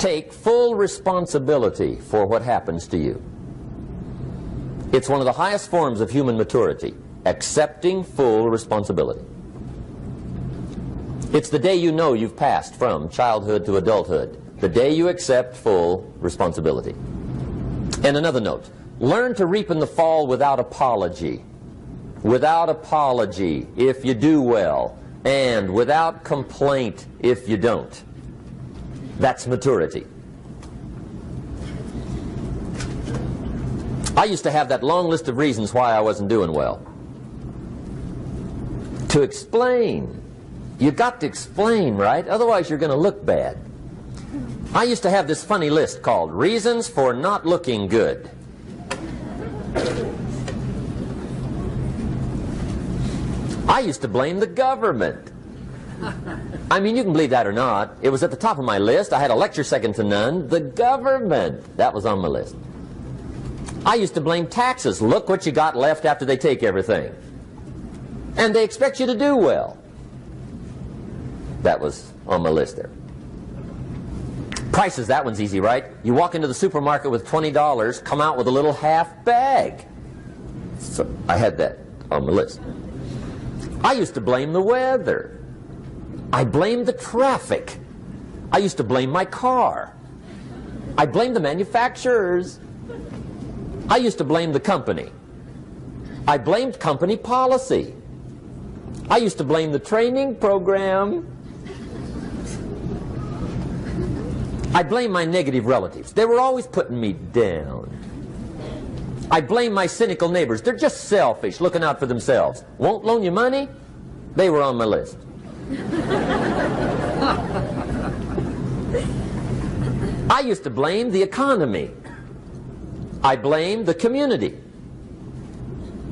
take full responsibility for what happens to you. It's one of the highest forms of human maturity, accepting full responsibility. It's the day you know you've passed from childhood to adulthood, the day you accept full responsibility. And another note, learn to reap in the fall without apology. Without apology if you do well, and without complaint if you don't. That's maturity. I used to have that long list of reasons why I wasn't doing well. To explain. You've got to explain, right? Otherwise you're going to look bad. I used to have this funny list called Reasons for Not Looking Good. I used to blame the government. I mean, you can believe that or not. It was at the top of my list. I had a lecture second to none. The government. That was on my list. I used to blame taxes. Look what you got left after they take everything. And they expect you to do well. That was on my list there. Prices, that one's easy, right? You walk into the supermarket with $20, come out with a little half bag. So I had that on my list. I used to blame the weather. I blamed the traffic. I used to blame my car. I blamed the manufacturers. I used to blame the company. I blamed company policy. I used to blame the training program. I blame my negative relatives. They were always putting me down. I blame my cynical neighbors. They're just selfish, looking out for themselves. Won't loan you money? They were on my list. I used to blame the economy. I blamed the community.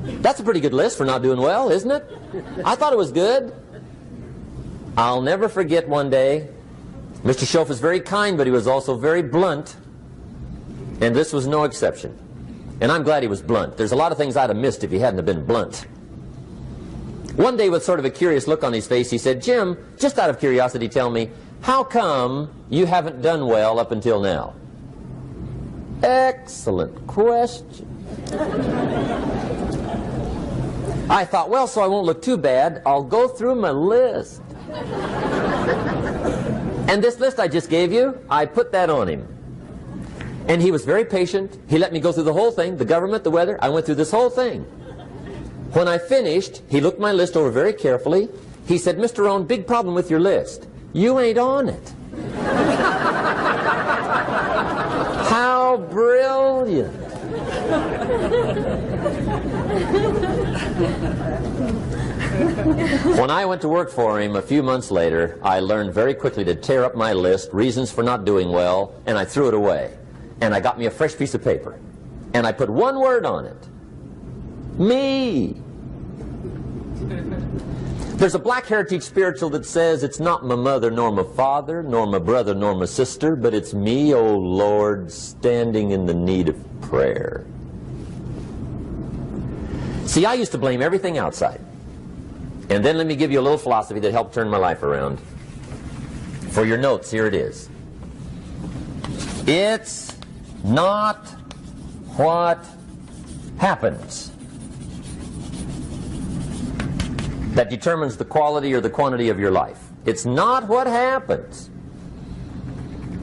That's a pretty good list for not doing well, isn't it? I thought it was good. I'll never forget one day, Mr. Schoaf was very kind, but he was also very blunt. And this was no exception. And I'm glad he was blunt. There's a lot of things I'd have missed if he hadn't have been blunt. One day, with sort of a curious look on his face, he said, "Jim, just out of curiosity, tell me, how come you haven't done well up until now?" Excellent question. I thought, well, so I won't look too bad, I'll go through my list. And this list I just gave you, I put that on him. And he was very patient. He let me go through the whole thing, the government, the weather. I went through this whole thing. When I finished, he looked my list over very carefully. He said, "Mr. Rohn, big problem with your list. You ain't on it." How brilliant. When I went to work for him a few months later, I learned very quickly to tear up my list, reasons for not doing well, and I threw it away. And I got me a fresh piece of paper. And I put one word on it. Me. There's a Black Heritage spiritual that says, "It's not my mother nor my father, nor my brother nor my sister, but it's me, O Lord, standing in the need of prayer." See, I used to blame everything outside. And then let me give you a little philosophy that helped turn my life around. For your notes, here it is. It's not what happens that determines the quality or the quantity of your life. It's not what happens.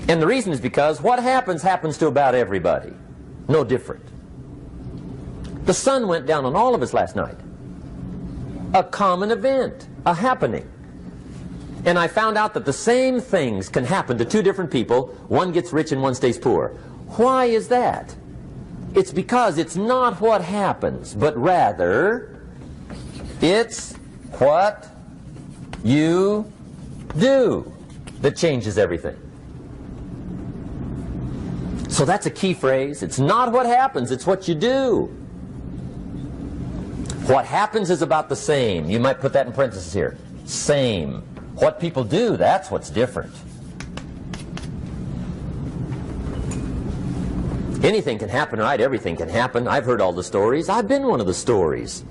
And the reason is because what happens happens to about everybody. No different. The sun went down on all of us last night. A common event, a happening. And I found out that the same things can happen to two different people. One gets rich and one stays poor. Why is that? It's because it's not what happens, but rather it's what you do that changes everything. So that's a key phrase. It's not what happens, it's what you do. What happens is about the same. You might put that in parentheses here. Same. What people do, that's what's different. Anything can happen, right? Everything can happen. I've heard all the stories. I've been one of the stories.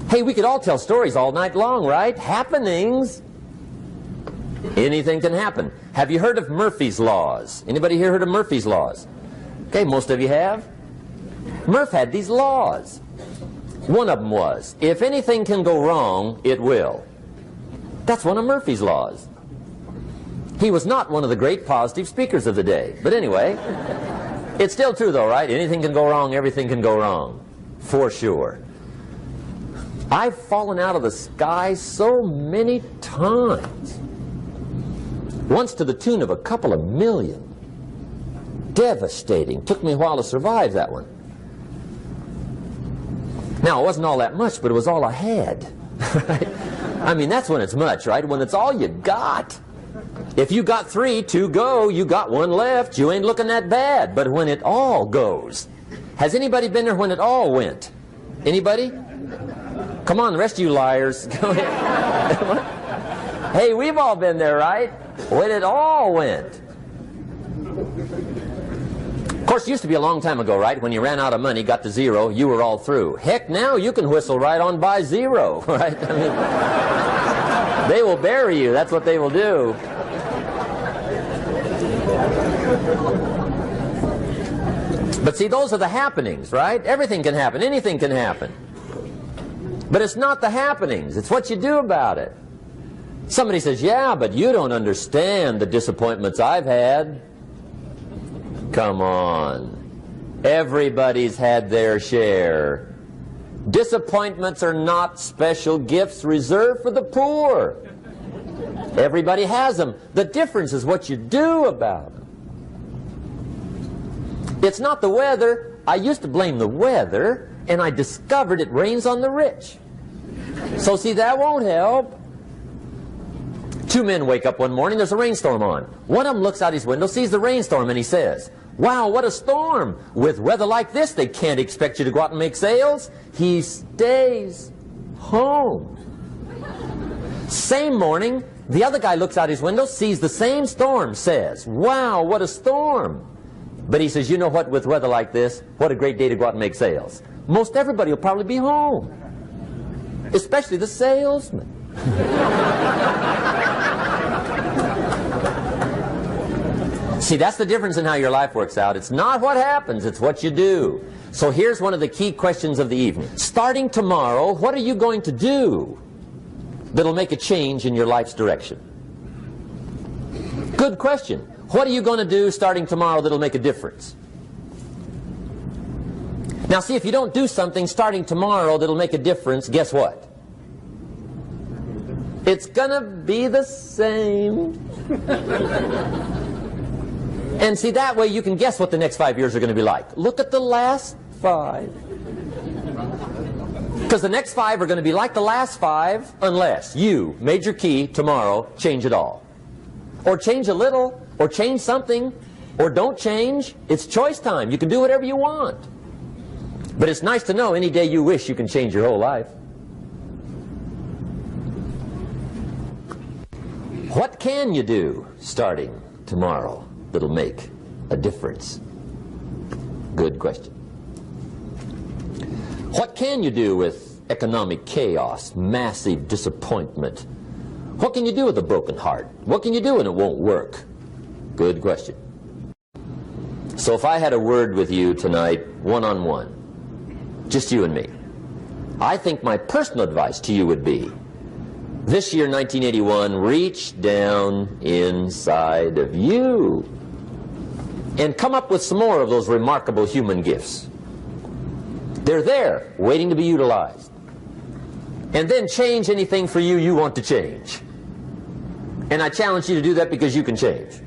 Hey, we could all tell stories all night long, right? Happenings. Anything can happen. Have you heard of Murphy's Laws? Anybody here heard of Murphy's Laws? Okay, most of you have. Murph had these laws. One of them was, if anything can go wrong, it will. That's one of Murphy's Laws. He was not one of the great positive speakers of the day. But anyway, it's still true though, right? Anything can go wrong, everything can go wrong. For sure. I've fallen out of the sky so many times. Once to the tune of a couple of million. Devastating. Took me a while to survive that one. Now, it wasn't all that much, but it was all I had. I mean, that's when it's much, right? When it's all you got. If you got 3, 2 go, you got 1 left, you ain't looking that bad. But when it all goes. Has anybody been there when it all went? Anybody? Come on, the rest of you liars. Go ahead. Hey, we've all been there, right? When it all went. Of course, it used to be a long time ago, right? When you ran out of money, got to 0, you were all through. Heck, now you can whistle right on by 0, right? I mean, they will bury you. That's what they will do. But see, those are the happenings, right? Everything can happen. Anything can happen. But it's not the happenings. It's what you do about it. Somebody says, yeah, but you don't understand the disappointments I've had. Come on. Everybody's had their share. Disappointments are not special gifts reserved for the poor. Everybody has them. The difference is what you do about them. It's not the weather. I used to blame the weather, and I discovered it rains on the rich. So see, that won't help. 2 men wake up one morning, there's a rainstorm on. One of them looks out his window, sees the rainstorm, and he says, wow, what a storm. With weather like this, they can't expect you to go out and make sales. He stays home. Same morning, the other guy looks out his window, sees the same storm, says, wow, what a storm. But he says, you know what, with weather like this, what a great day to go out and make sales. Most everybody will probably be home, especially the salesman. See, that's the difference in how your life works out. It's not what happens, it's what you do. So here's one of the key questions of the evening. Starting tomorrow, what are you going to do that'll make a change in your life's direction? Good question. What are you going to do starting tomorrow that'll make a difference? Now see, if you don't do something starting tomorrow that'll make a difference, guess what? It's gonna be the same. And see, that way you can guess what the next 5 years are going to be like. Look at the last 5. Because the next 5 are going to be like the last 5 unless you, major key, tomorrow, change it all. Or change a little, or change something, or don't change. It's choice time. You can do whatever you want. But it's nice to know any day you wish you can change your whole life. What can you do starting tomorrow that'll make a difference? Good question. What can you do with economic chaos, massive disappointment? What can you do with a broken heart? What can you do when it won't work? Good question. So if I had a word with you tonight, one-on-one, just you and me, I think my personal advice to you would be, this year, 1981, reach down inside of you and come up with some more of those remarkable human gifts. They're there, waiting to be utilized. And then change anything for you you want to change. And I challenge you to do that because you can change.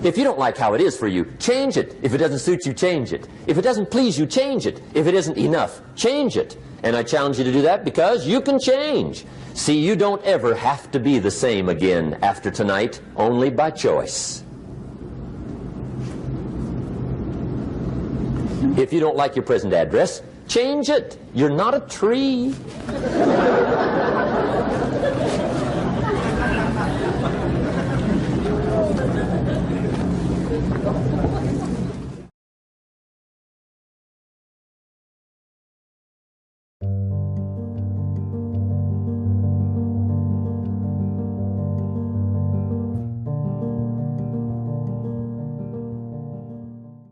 If you don't like how it is for you, change it. If it doesn't suit you, change it. If it doesn't please you, change it. If it isn't enough, change it. And I challenge you to do that because you can change. See, you don't ever have to be the same again after tonight, only by choice. If you don't like your present address, change it. You're not a tree.